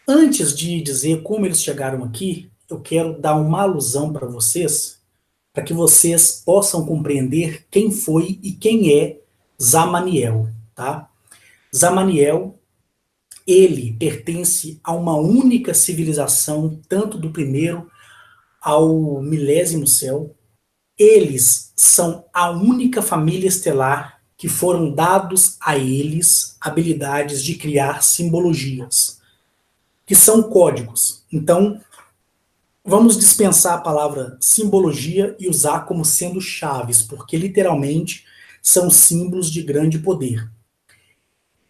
Antes de dizer como eles chegaram aqui, eu quero dar uma alusão para que vocês possam compreender quem foi e quem é Zamaniel, tá? Zamaniel, ele pertence a uma única civilização, tanto do primeiro ao milésimo céu. Eles são a única família estelar que foram dados a eles habilidades de criar simbologias, que são códigos. Então, vamos dispensar a palavra simbologia e usar como sendo chaves, porque literalmente são símbolos de grande poder.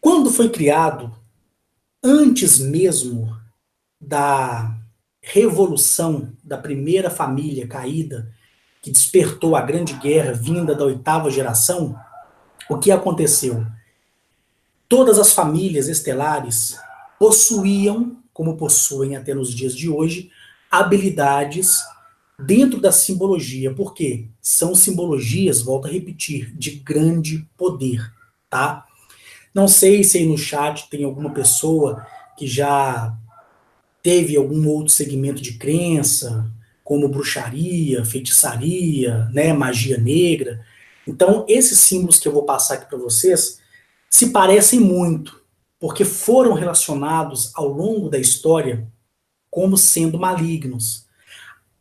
Quando foi criado, antes mesmo da revolução da primeira família caída, que despertou a grande guerra vinda da oitava geração, o que aconteceu? Todas as famílias estelares possuíam, como possuem até nos dias de hoje, habilidades dentro da simbologia, porque são simbologias, volto a repetir, de grande poder, tá? Não sei se aí no chat tem alguma pessoa que já teve algum outro segmento de crença, como bruxaria, feitiçaria, né, magia negra. Então, esses símbolos que eu vou passar aqui para vocês se parecem muito, porque foram relacionados ao longo da história como sendo malignos,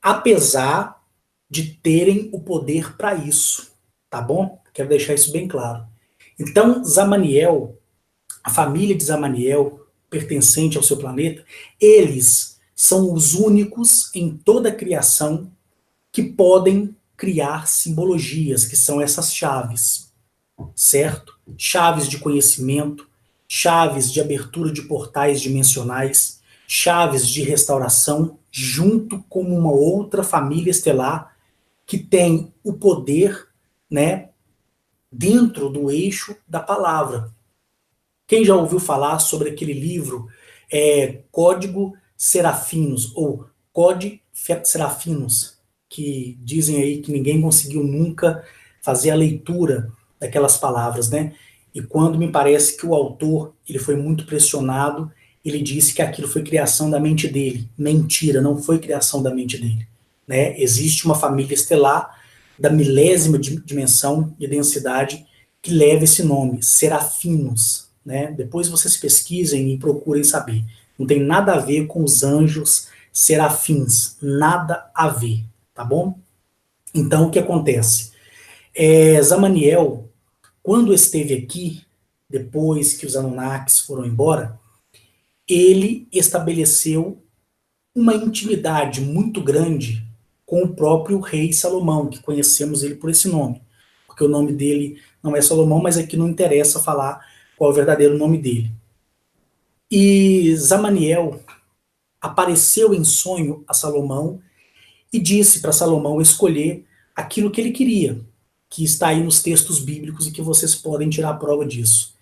apesar de terem o poder para isso, tá bom? Quero deixar isso bem claro. Então, Zamaniel, a família de Zamaniel, pertencente ao seu planeta, eles são os únicos em toda a criação que podem criar simbologias, que são essas chaves, certo? Chaves de conhecimento, chaves de abertura de portais dimensionais, chaves de restauração, junto com uma outra família estelar que tem o poder, né, dentro do eixo da palavra. Quem já ouviu falar sobre aquele livro Código Serafinos ou Code Serafinos, que dizem aí que ninguém conseguiu nunca fazer a leitura daquelas palavras, né? E quando me parece que o autor ele foi muito pressionado, ele disse que aquilo foi criação da mente dele. Mentira, não foi criação da mente dele, né? Existe uma família estelar da milésima dimensão e densidade que leva esse nome, Serafinos, né? Depois vocês pesquisem e procurem saber. Não tem nada a ver com os anjos serafins, nada a ver, tá bom? Então o que acontece? Zamaniel, quando esteve aqui, depois que os Anunnakis foram embora, ele estabeleceu uma intimidade muito grande com o próprio rei Salomão, que conhecemos ele por esse nome, porque o nome dele não é Salomão, mas aqui não interessa falar qual é o verdadeiro nome dele. E Zamaniel apareceu em sonho a Salomão e disse para Salomão escolher aquilo que ele queria, que está aí nos textos bíblicos e que vocês podem tirar a prova disso.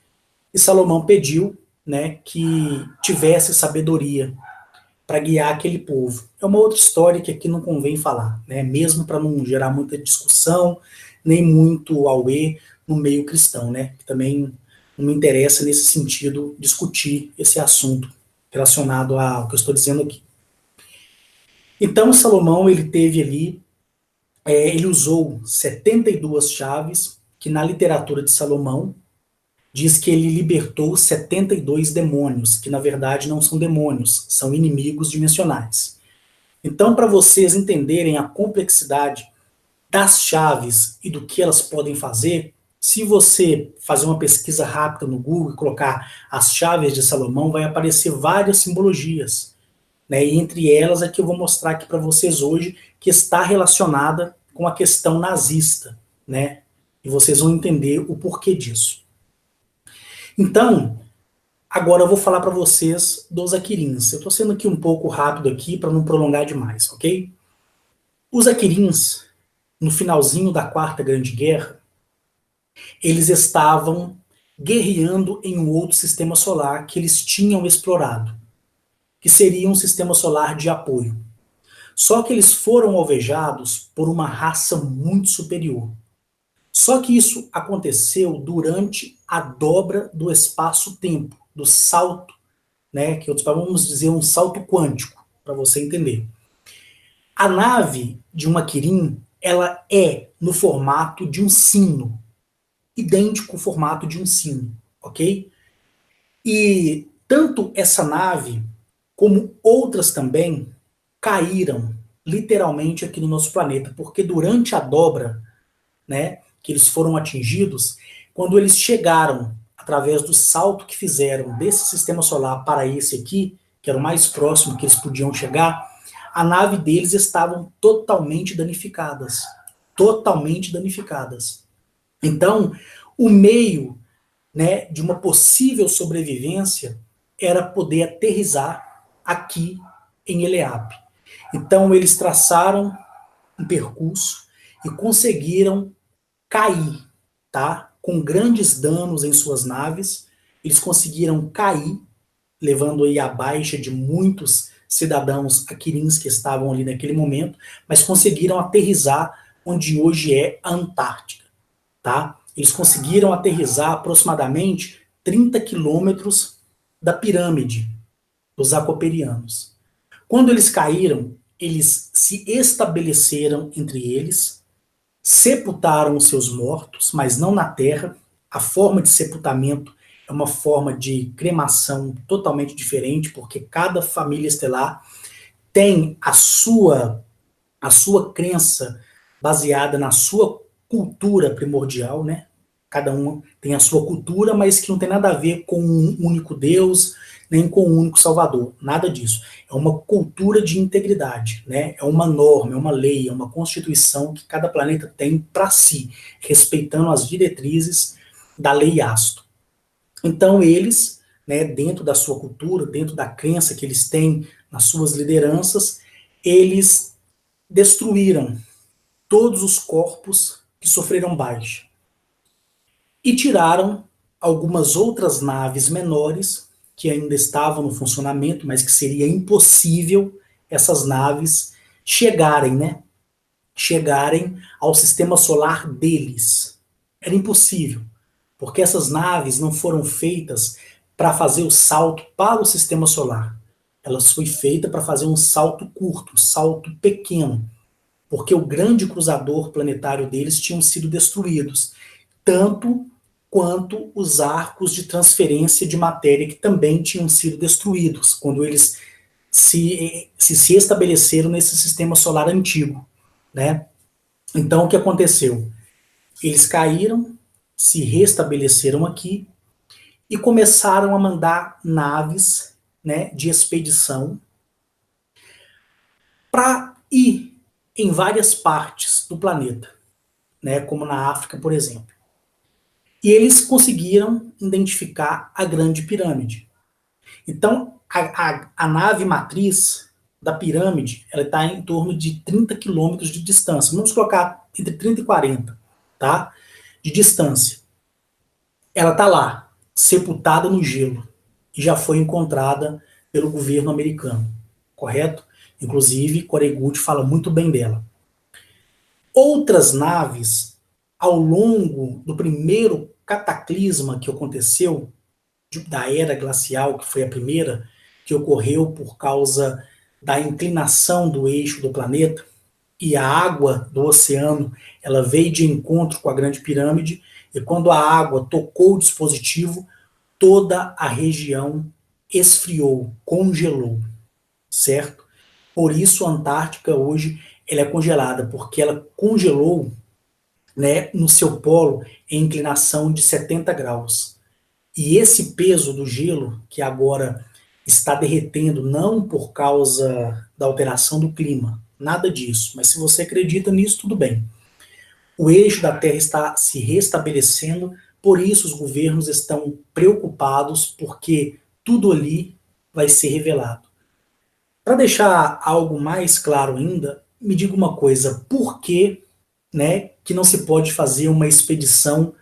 E Salomão pediu, né, que tivesse sabedoria para guiar aquele povo. É uma outra história que aqui não convém falar, né, mesmo para não gerar muita discussão, nem muito auê no meio cristão, né, que também não me interessa nesse sentido discutir esse assunto relacionado ao que eu estou dizendo aqui. Então Salomão ele teve ali, ele usou 72 chaves que na literatura de Salomão diz que ele libertou 72 demônios, que na verdade não são demônios, são inimigos dimensionais. Então, para vocês entenderem a complexidade das chaves e do que elas podem fazer, se você fazer uma pesquisa rápida no Google e colocar as chaves de Salomão, vai aparecer várias simbologias, né? E entre elas, a que eu vou mostrar aqui para vocês hoje, que está relacionada com a questão nazista, né? E vocês vão entender o porquê disso. Então, agora eu vou falar para vocês dos Aquirins. Eu estou sendo aqui um pouco rápido aqui para não prolongar demais, ok? Os Aquirins, no finalzinho da Quarta Grande Guerra, eles estavam guerreando em um outro sistema solar que eles tinham explorado, que seria um sistema solar de apoio. Só que eles foram alvejados por uma raça muito superior. Só que isso aconteceu durante a dobra do espaço-tempo, do salto né, que outros vamos dizer um salto quântico, para você entender. A nave de uma Kirin, ela é no formato de um sino, idêntico ao formato de um sino, ok? E tanto essa nave, como outras também, caíram literalmente aqui no nosso planeta, porque durante a dobra, né, que eles foram atingidos, quando eles chegaram, através do salto que fizeram desse sistema solar para esse aqui, que era o mais próximo que eles podiam chegar, a nave deles estavam totalmente danificadas. Totalmente danificadas. Então, o meio, né, de uma possível sobrevivência era poder aterrissar aqui em Eleap. Então, eles traçaram um percurso e conseguiram cair, tá? Com grandes danos em suas naves, eles conseguiram cair, levando aí a baixa de muitos cidadãos aquirins que estavam ali naquele momento, mas conseguiram aterrissar onde hoje é a Antártica, tá? Eles conseguiram aterrissar aproximadamente 30 quilômetros da pirâmide dos aquaperianos. Quando eles caíram, eles se estabeleceram entre eles, sepultaram os seus mortos, mas não na terra. A forma de sepultamento é uma forma de cremação totalmente diferente, porque cada família estelar tem a sua crença baseada na sua cultura primordial, né? Cada um tem a sua cultura, mas que não tem nada a ver com um único Deus, nem com um único Salvador, nada disso. É uma cultura de integridade, né? É uma norma, é uma lei, é uma constituição que cada planeta tem para si, respeitando as diretrizes da lei Asto. Então eles, né, dentro da sua cultura, dentro da crença que eles têm nas suas lideranças, eles destruíram todos os corpos que sofreram baixa e tiraram algumas outras naves menores que ainda estavam no funcionamento, mas que seria impossível essas naves chegarem, né? Chegarem ao sistema solar deles. Era impossível, porque essas naves não foram feitas para fazer o salto para o sistema solar. Elas foi feita para fazer um salto curto, um salto pequeno, porque o grande cruzador planetário deles tinham sido destruídos, tanto quanto os arcos de transferência de matéria que também tinham sido destruídos, quando eles se estabeleceram nesse sistema solar antigo, né? Então, o que aconteceu? Eles caíram, se restabeleceram aqui e começaram a mandar naves, né, de expedição para ir em várias partes do planeta, né, como na África, por exemplo. E eles conseguiram identificar a Grande Pirâmide. Então, a nave matriz da pirâmide, ela está em torno de 30 quilômetros de distância. Vamos colocar entre 30 e 40, tá? De distância. Ela está lá, sepultada no gelo, e já foi encontrada pelo governo americano, correto? Inclusive, Corey Gould fala muito bem dela. Outras naves, ao longo do primeiro cataclisma que aconteceu, da era glacial, que foi a primeira, que ocorreu por causa da inclinação do eixo do planeta, e a água do oceano, ela veio de encontro com a Grande Pirâmide, e quando a água tocou o dispositivo, toda a região esfriou, congelou, certo? Por isso a Antártica hoje ela é congelada, porque ela congelou, né, no seu polo em inclinação de 70 graus. E esse peso do gelo, que agora está derretendo, não por causa da alteração do clima, nada disso, mas se você acredita nisso, tudo bem. O eixo da Terra está se restabelecendo, por isso os governos estão preocupados, porque tudo ali vai ser revelado. Para deixar algo mais claro ainda, me diga uma coisa, por que, né, que não se pode fazer uma expedição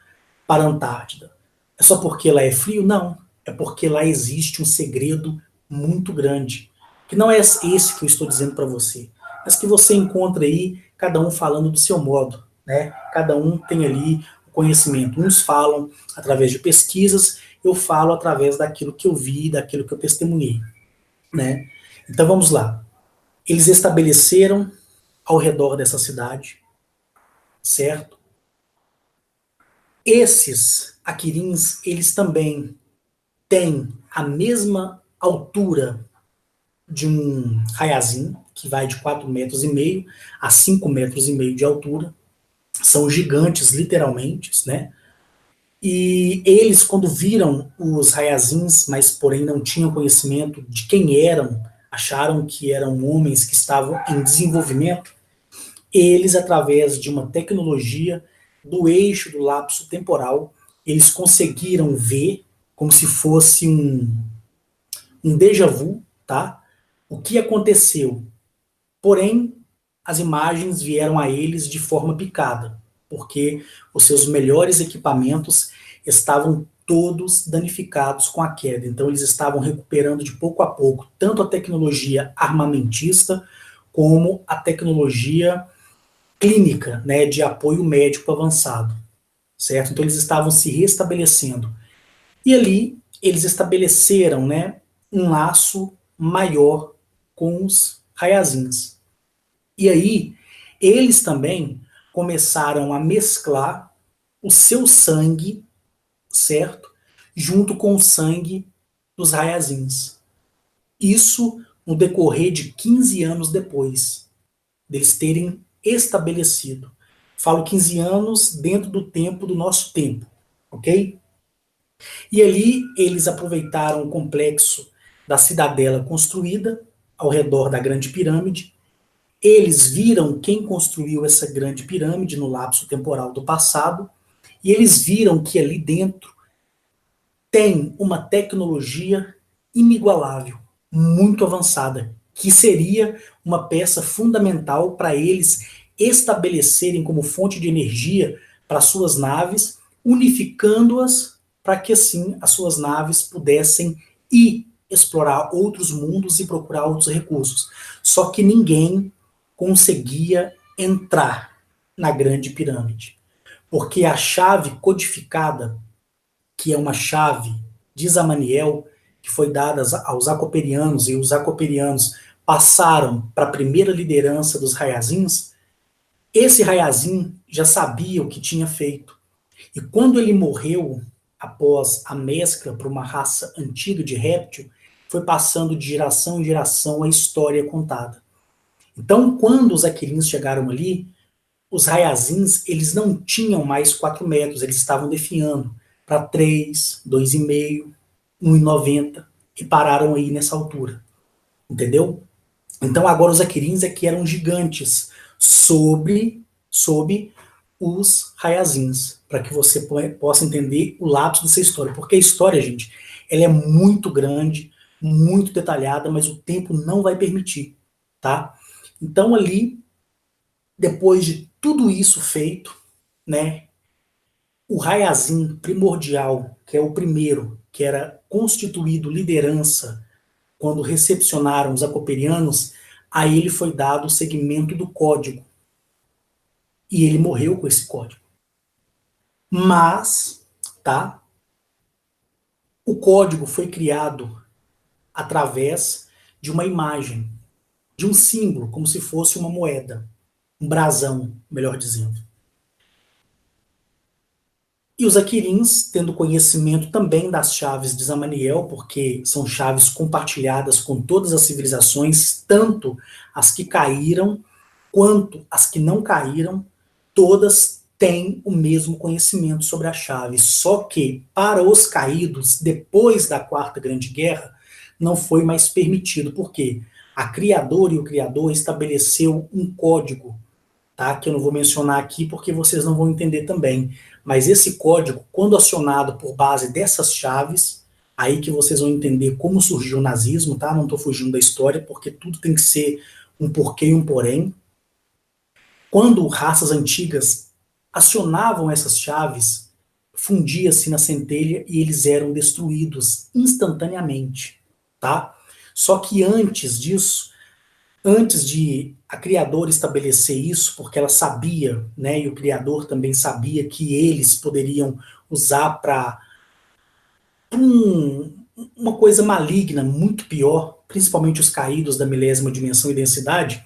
para a Antártida? É só porque lá é frio? Não. É porque lá existe um segredo muito grande. Que não é esse que eu estou dizendo para você, mas que você encontra aí, cada um falando do seu modo, né? Cada um tem ali o conhecimento. Uns falam através de pesquisas eu falo através daquilo que eu vi, daquilo que eu testemunhei, né? Então vamos lá. Eles estabeleceram ao redor dessa cidade, certo? Esses aquirins, eles também têm a mesma altura de um Hayazin, que vai de 4,5 metros a 5,5 metros de altura. São gigantes, literalmente, né? E eles, quando viram os Hayazins, mas porém não tinham conhecimento de quem eram, acharam que eram homens que estavam em desenvolvimento, eles, através de uma tecnologia do eixo do lapso temporal, eles conseguiram ver, como se fosse um déjà vu, tá? O que aconteceu. Porém, as imagens vieram a eles de forma picada, porque os seus melhores equipamentos estavam todos danificados com a queda. Então, eles estavam recuperando de pouco a pouco tanto a tecnologia armamentista como a tecnologia clínica, né, de apoio médico avançado, certo? Então, eles estavam se restabelecendo. E ali, eles estabeleceram, né, um laço maior com os Hayazins. E aí, eles também começaram a mesclar o seu sangue, certo? Junto com o sangue dos Hayazins. Isso no decorrer de 15 anos depois deles terem estabelecido. Falo 15 anos dentro do tempo do nosso tempo, ok? E ali eles aproveitaram o complexo da cidadela construída ao redor da Grande Pirâmide. Eles viram quem construiu essa grande pirâmide no lapso temporal do passado, e eles viram que ali dentro tem uma tecnologia inigualável, muito avançada, que seria uma peça fundamental para eles estabelecerem como fonte de energia para suas naves, unificando-as para que assim as suas naves pudessem ir explorar outros mundos e procurar outros recursos. Só que ninguém conseguia entrar na Grande Pirâmide, porque a chave codificada, que é uma chave de Zamaniel, que foi dada aos acoperianos, e os acoperianos passaram para a primeira liderança dos Hayazins, esse Hayazin já sabia o que tinha feito. E quando ele morreu, após a mescla para uma raça antiga de réptil, foi passando de geração em geração a história contada. Então, quando os Aquilins chegaram ali, os Hayazins, eles não tinham mais 4 metros, eles estavam definhando para 3, 2,5, 1,90 e pararam aí nessa altura, entendeu? Então agora os Aquilins é que eram gigantes sob os Hayazins, para que você possa entender o lapso dessa história, porque a história, gente, ela é muito grande, muito detalhada, mas o tempo não vai permitir, tá? Então ali, depois de tudo isso feito, né, o Hayazin primordial, que é o primeiro, que era constituído liderança quando recepcionaram os acoperianos, a ele foi dado o segmento do código. E ele morreu com esse código. Mas, tá? O código foi criado através de uma imagem, de um símbolo, como se fosse uma moeda, um brasão, melhor dizendo. E os Aquirins, tendo conhecimento também das chaves de Zamaniel, porque são chaves compartilhadas com todas as civilizações, tanto as que caíram quanto as que não caíram, todas têm o mesmo conhecimento sobre a chave. Só que, para os caídos, depois da Quarta Grande Guerra, não foi mais permitido. Por quê? A Criadora e o Criador estabeleceu um código, tá? Que eu não vou mencionar aqui porque vocês não vão entender também. Mas esse código, quando acionado por base dessas chaves, aí que vocês vão entender como surgiu o nazismo, tá? Não estou fugindo da história, porque tudo tem que ser um porquê e um porém. Quando raças antigas acionavam essas chaves, fundia-se na centelha e eles eram destruídos instantaneamente, tá? Só que antes disso, antes de a criadora estabelecer isso, porque ela sabia, né, e o criador também sabia que eles poderiam usar para uma coisa maligna, muito pior, principalmente os caídos da milésima dimensão e densidade,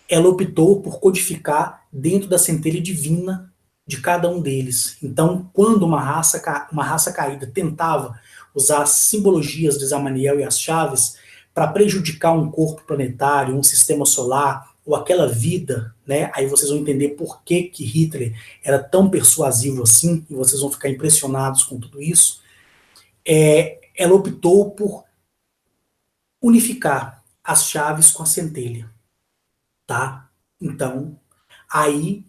ela optou por codificar dentro da centelha divina de cada um deles. Então, quando uma raça caída tentava usar as simbologias de Zamaniel e as chaves para prejudicar um corpo planetário, um sistema solar, ou aquela vida, né? Aí vocês vão entender por que Hitler era tão persuasivo assim, e vocês vão ficar impressionados com tudo isso. Ela optou por unificar as chaves com a centelha, tá? Então, aí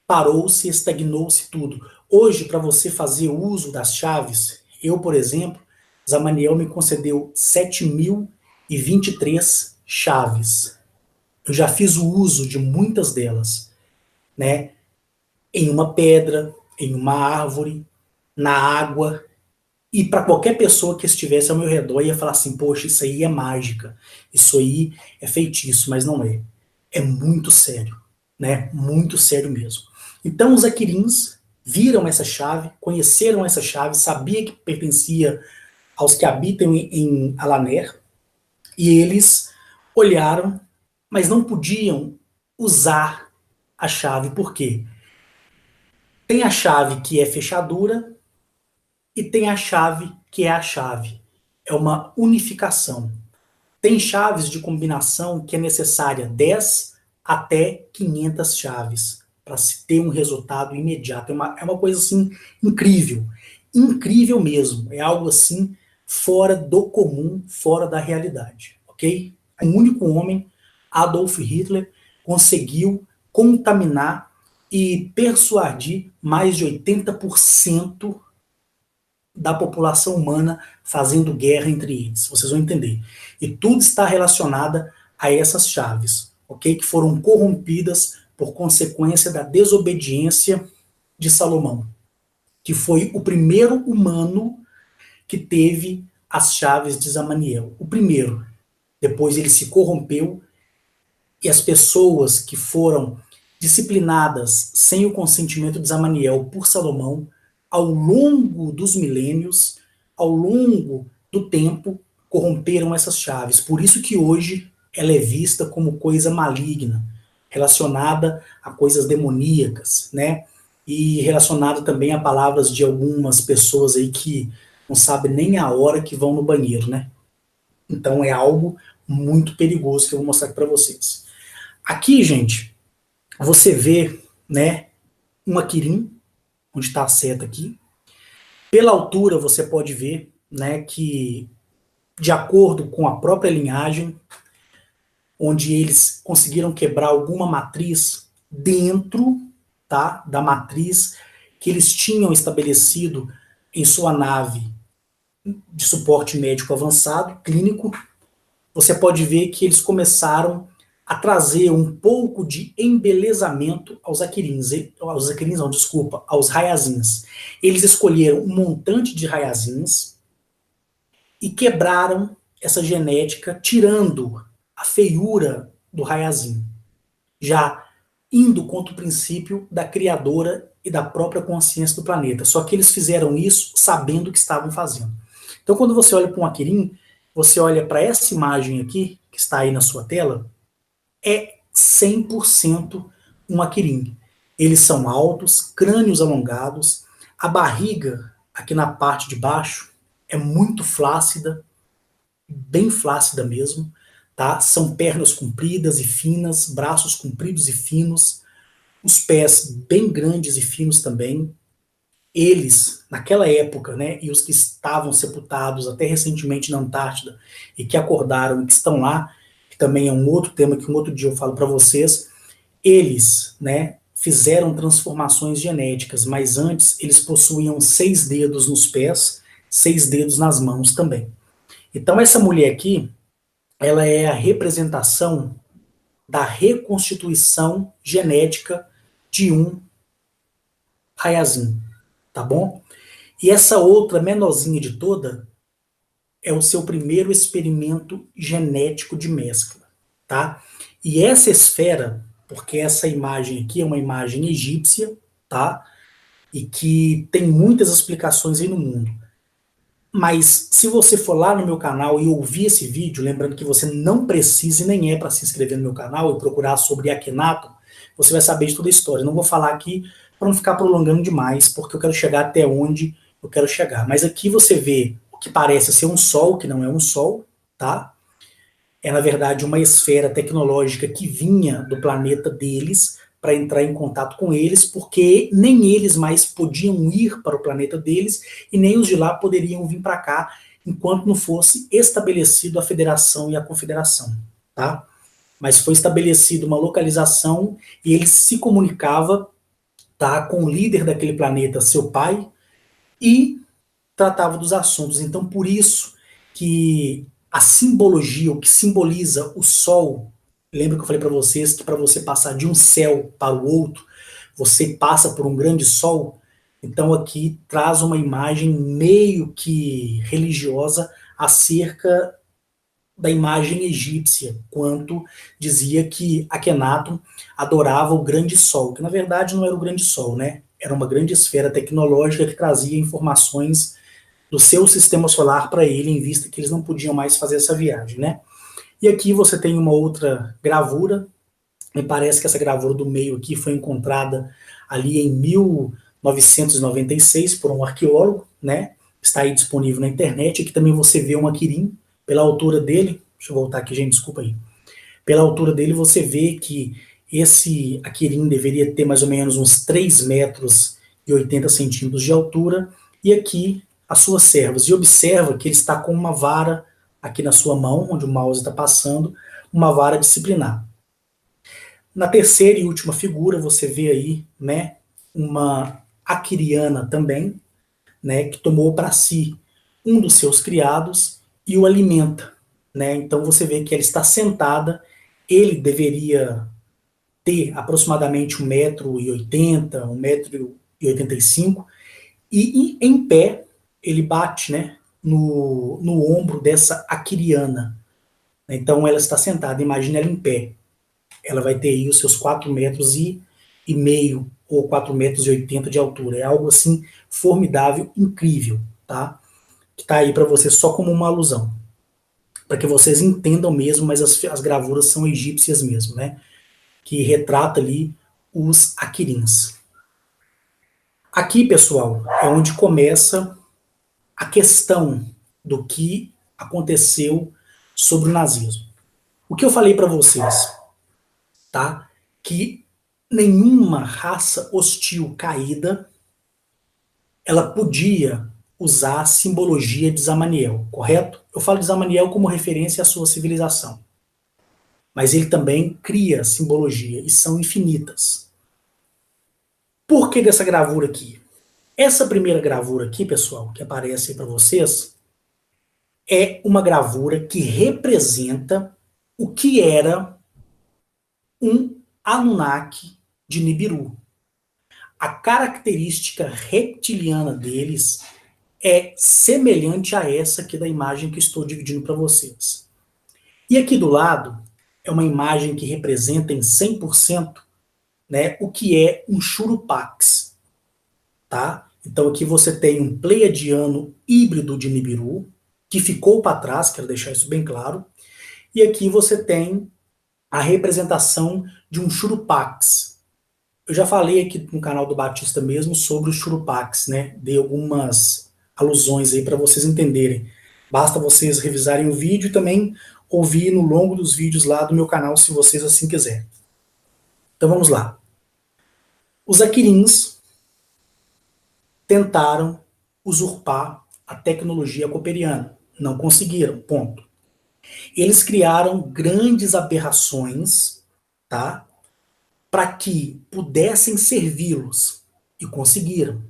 parou-se, estagnou-se tudo. Hoje, para você fazer uso das chaves, eu, por exemplo, Zamaniel me concedeu 7.023 chaves. Eu já fiz o uso de muitas delas, né? Em uma pedra, em uma árvore, na água, e para qualquer pessoa que estivesse ao meu redor ia falar assim, poxa, isso aí é mágica, isso aí é feitiço, mas não é. É muito sério, né? Muito sério mesmo. Então os Aquirins viram essa chave, conheceram essa chave, sabia que pertencia aos que habitam em Alaner, e eles olharam, mas não podiam usar a chave, por quê? Tem a chave que é fechadura, e tem a chave que é a chave. É uma unificação. Tem chaves de combinação que é necessária 10 até 500 chaves para se ter um resultado imediato. É uma coisa assim incrível. Incrível mesmo. É algo assim fora do comum, fora da realidade. Ok? Um único homem, Adolf Hitler, conseguiu contaminar e persuadir mais de 80% da população humana fazendo guerra entre eles. Vocês vão entender. E tudo está relacionado a essas chaves, ok? Que foram corrompidas por consequência da desobediência de Salomão, que foi o primeiro humano que teve as chaves de Zamaniel. O primeiro. Depois ele se corrompeu e as pessoas que foram disciplinadas sem o consentimento de Zamaniel por Salomão, ao longo dos milênios, ao longo do tempo, corromperam essas chaves. Por isso que hoje ela é vista como coisa maligna, relacionada a coisas demoníacas, né? E relacionada também a palavras de algumas pessoas aí que não sabem nem a hora que vão no banheiro, né? Então é algo muito perigoso que eu vou mostrar aqui para vocês. Aqui, gente, você vê, né, um aquirim, onde está a seta aqui. Pela altura, você pode ver, né, que de acordo com a própria linhagem, onde eles conseguiram quebrar alguma matriz dentro, tá, da matriz que eles tinham estabelecido em sua nave de suporte médico avançado, clínico, você pode ver que eles começaram a trazer um pouco de embelezamento aos Aquirins não, desculpa, aos Raiazins. Eles escolheram um montante de Raiazins e quebraram essa genética, tirando a feiura do Raiazin, já indo contra o princípio da criadora e da própria consciência do planeta. Só que eles fizeram isso sabendo o que estavam fazendo. Então, quando você olha para um Aquirim, você olha para essa imagem aqui, que está aí na sua tela, é 100% um Aquirim. Eles são altos, crânios alongados, a barriga, aqui na parte de baixo, é muito flácida, bem flácida mesmo, tá? São pernas compridas e finas, braços compridos e finos, os pés bem grandes e finos também. Eles, naquela época, né, e os que estavam sepultados até recentemente na Antártida e que acordaram e que estão lá, que também é um outro tema que um outro dia eu falo para vocês, eles, né, fizeram transformações genéticas, mas antes eles possuíam 6 dedos nos pés, 6 dedos nas mãos também. Então essa mulher aqui, ela é a representação da reconstituição genética de um Hayazin, tá bom? E essa outra menorzinha de toda é o seu primeiro experimento genético de mescla, tá? E essa esfera, porque essa imagem aqui é uma imagem egípcia, tá? E que tem muitas explicações aí no mundo. Mas se você for lá no meu canal e ouvir esse vídeo, lembrando que você não precisa e nem é para se inscrever no meu canal e procurar sobre Akhenaton, você vai saber de toda a história. Não vou falar aqui para não ficar prolongando demais, porque eu quero chegar até onde eu quero chegar. Mas aqui você vê o que parece ser um sol, que não é um sol, tá? É, na verdade, uma esfera tecnológica que vinha do planeta deles para entrar em contato com eles, porque nem eles mais podiam ir para o planeta deles e nem os de lá poderiam vir para cá enquanto não fosse estabelecido a federação e a confederação, tá? Mas foi estabelecida uma localização e ele se comunicava, tá, com o líder daquele planeta, seu pai, e tratava dos assuntos. Então, por isso que a simbologia, o que simboliza o sol, lembra que eu falei para vocês que para você passar de um céu para o outro, você passa por um grande sol. Então, aqui traz uma imagem meio que religiosa acerca da imagem egípcia, quanto dizia que Akhenaton adorava o grande sol, que na verdade não era o grande sol, né? Era uma grande esfera tecnológica que trazia informações do seu sistema solar para ele, em vista que eles não podiam mais fazer essa viagem, né? E aqui você tem uma outra gravura, me parece que essa gravura do meio aqui foi encontrada ali em 1996 por um arqueólogo, né? Está aí disponível na internet. Aqui também você vê um Aquirim, pela altura dele, deixa eu voltar aqui, gente, desculpa aí. Pela altura dele você vê que esse Aquirim deveria ter mais ou menos uns 3 metros e 80 centímetros de altura, e aqui as suas servas. E observa que ele está com uma vara aqui na sua mão, onde o mouse está passando, uma vara disciplinar. Na terceira e última figura, você vê aí, né, uma aquiriana também, né, que tomou para si um dos seus criados e o alimenta, né? Então você vê que ela está sentada, ele deveria ter aproximadamente 1,80 m, 1,85 m, e em pé ele bate, né, no ombro dessa aquiriana. Então ela está sentada, imagine ela em pé. Ela vai ter aí os seus 4,5 m ou 4,80 m de altura. É algo assim formidável, incrível, tá? Que tá aí para você só como uma alusão. Para que vocês entendam mesmo, mas as gravuras são egípcias mesmo, né? Que retrata ali os Aquirins. Aqui, pessoal, é onde começa a questão do que aconteceu sobre o nazismo. O que eu falei para vocês, tá? Que nenhuma raça hostil caída ela podia usar a simbologia de Zamaniel, correto? Eu falo de Zamaniel como referência à sua civilização. Mas ele também cria simbologia, e são infinitas. Por que dessa gravura aqui? Essa primeira gravura aqui, pessoal, que aparece aí para vocês, é uma gravura que representa o que era um Anunnaki de Nibiru. A característica reptiliana deles é semelhante a essa aqui da imagem que estou dividindo para vocês. E aqui do lado é uma imagem que representa em 100%, né, o que é um Churupax, tá? Então aqui você tem um pleiadiano híbrido de Nibiru, que ficou para trás, quero deixar isso bem claro, e aqui você tem a representação de um Churupax. Eu já falei aqui no canal do Batista mesmo sobre os Churupax, né? Dei algumas alusões aí para vocês entenderem. Basta vocês revisarem o vídeo e também ouvir no longo dos vídeos lá do meu canal, se vocês assim quiserem. Então vamos lá. Os Aquirins tentaram usurpar a tecnologia cooperiana. Não conseguiram, ponto. Eles criaram grandes aberrações, tá? Para que pudessem servi-los. E conseguiram.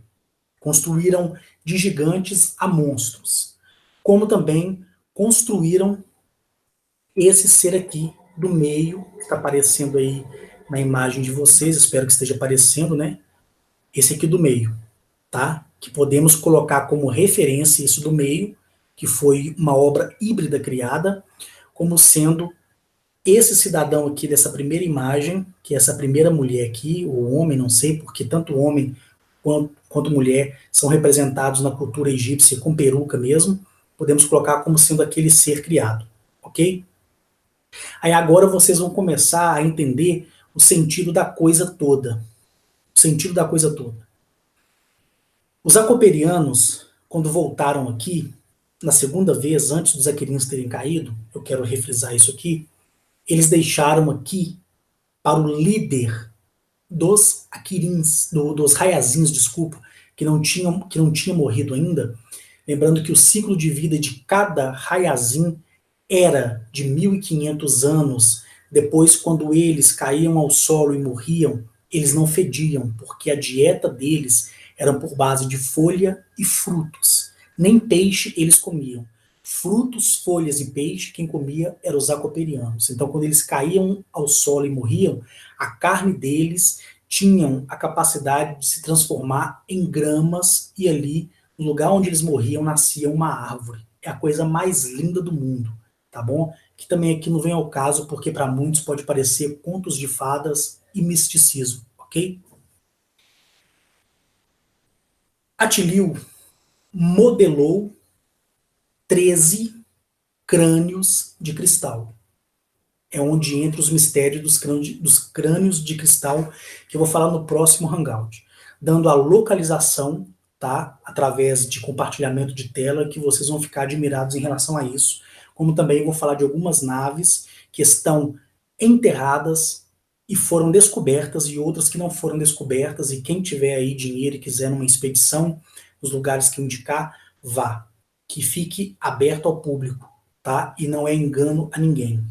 Construíram de gigantes a monstros. Como também construíram esse ser aqui do meio, que está aparecendo aí na imagem de vocês, espero que esteja aparecendo, né? Esse aqui do meio, tá? Que podemos colocar como referência isso do meio, que foi uma obra híbrida criada, como sendo esse cidadão aqui dessa primeira imagem, que é essa primeira mulher aqui, ou homem, não sei, porque tanto o homem quanto mulher são representados na cultura egípcia com peruca mesmo, podemos colocar como sendo aquele ser criado, ok? Aí agora vocês vão começar a entender o sentido da coisa toda. O sentido da coisa toda. Os acoperianos, quando voltaram aqui, na segunda vez, antes dos aquirinos terem caído, eu quero refrisar isso aqui, eles deixaram aqui para o líder dos aquirins, dos raiazins, desculpa, que não tinha morrido ainda, lembrando que o ciclo de vida de cada raiazin era de 1500 anos. Depois, quando eles caíam ao solo e morriam, eles não fediam, porque a dieta deles era por base de folha e frutos. Nem peixe eles comiam. Frutos, folhas e peixe, quem comia eram os acoperianos. Então, quando eles caíam ao solo e morriam, a carne deles tinham a capacidade de se transformar em gramas e ali, no lugar onde eles morriam, nascia uma árvore. É a coisa mais linda do mundo, tá bom? Que também aqui não vem ao caso, porque para muitos pode parecer contos de fadas e misticismo, ok? Attilio modelou 13 crânios de cristal. É onde entra os mistérios dos crânios de cristal, que eu vou falar no próximo Hangout. Dando a localização, tá? Através de compartilhamento de tela, que vocês vão ficar admirados em relação a isso. Como também vou falar de algumas naves que estão enterradas e foram descobertas, e outras que não foram descobertas, e quem tiver aí dinheiro e quiser numa expedição, nos lugares que eu indicar, vá. Que fique aberto ao público, tá? E não é engano a ninguém.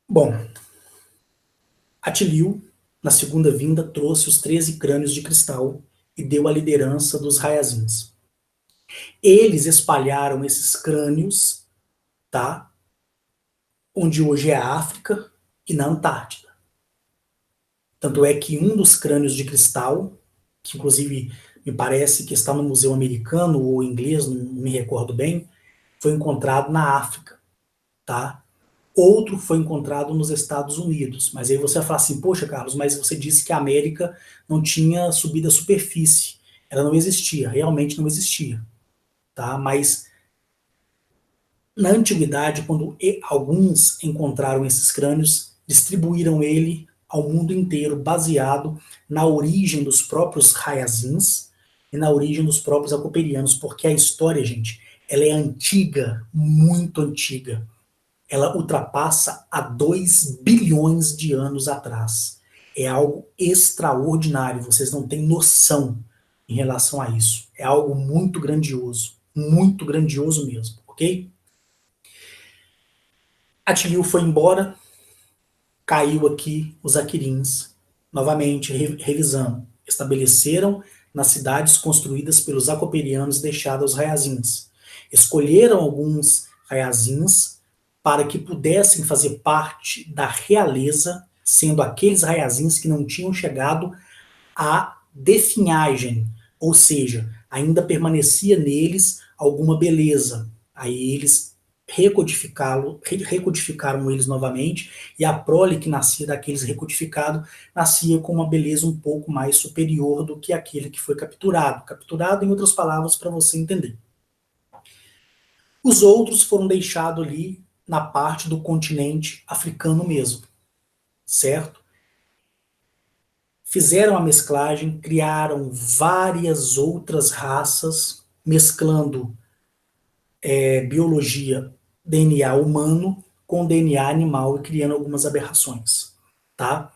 Bom, Attilio, na segunda vinda, trouxe os 13 crânios de cristal e deu a liderança dos Raiazins. Eles espalharam esses crânios, tá? Onde hoje é a África e na Antártida. Tanto é que um dos crânios de cristal, que inclusive me parece que está no Museu Americano ou inglês, não me recordo bem, foi encontrado na África, tá? Outro foi encontrado nos Estados Unidos. Mas aí você vai falar assim, poxa, Carlos, mas você disse que a América não tinha subido à superfície. Ela não existia, realmente não existia. Tá? Mas na antiguidade, quando alguns encontraram esses crânios, distribuíram ele ao mundo inteiro, baseado na origem dos próprios Raiazins e na origem dos próprios acoperianos, porque a história, gente, ela é antiga, muito antiga. Ela ultrapassa há 2 bilhões de anos atrás. É algo extraordinário, vocês não têm noção em relação a isso. É algo muito grandioso mesmo, ok? Attilio foi embora, caiu aqui os Aquirins, novamente revisando. Estabeleceram nas cidades construídas pelos acoperianos deixadas aos Raiazins. Escolheram alguns Raiazins para que pudessem fazer parte da realeza, sendo aqueles Raiazins que não tinham chegado à definhagem, ou seja, ainda permanecia neles alguma beleza. Aí eles recodificaram eles novamente, e a prole que nascia daqueles recodificados nascia com uma beleza um pouco mais superior do que aquele que foi capturado. Capturado, em outras palavras, para você entender. Os outros foram deixados ali na parte do continente africano mesmo, certo? Fizeram a mesclagem, criaram várias outras raças, mesclando biologia, DNA humano com DNA animal e criando algumas aberrações, tá?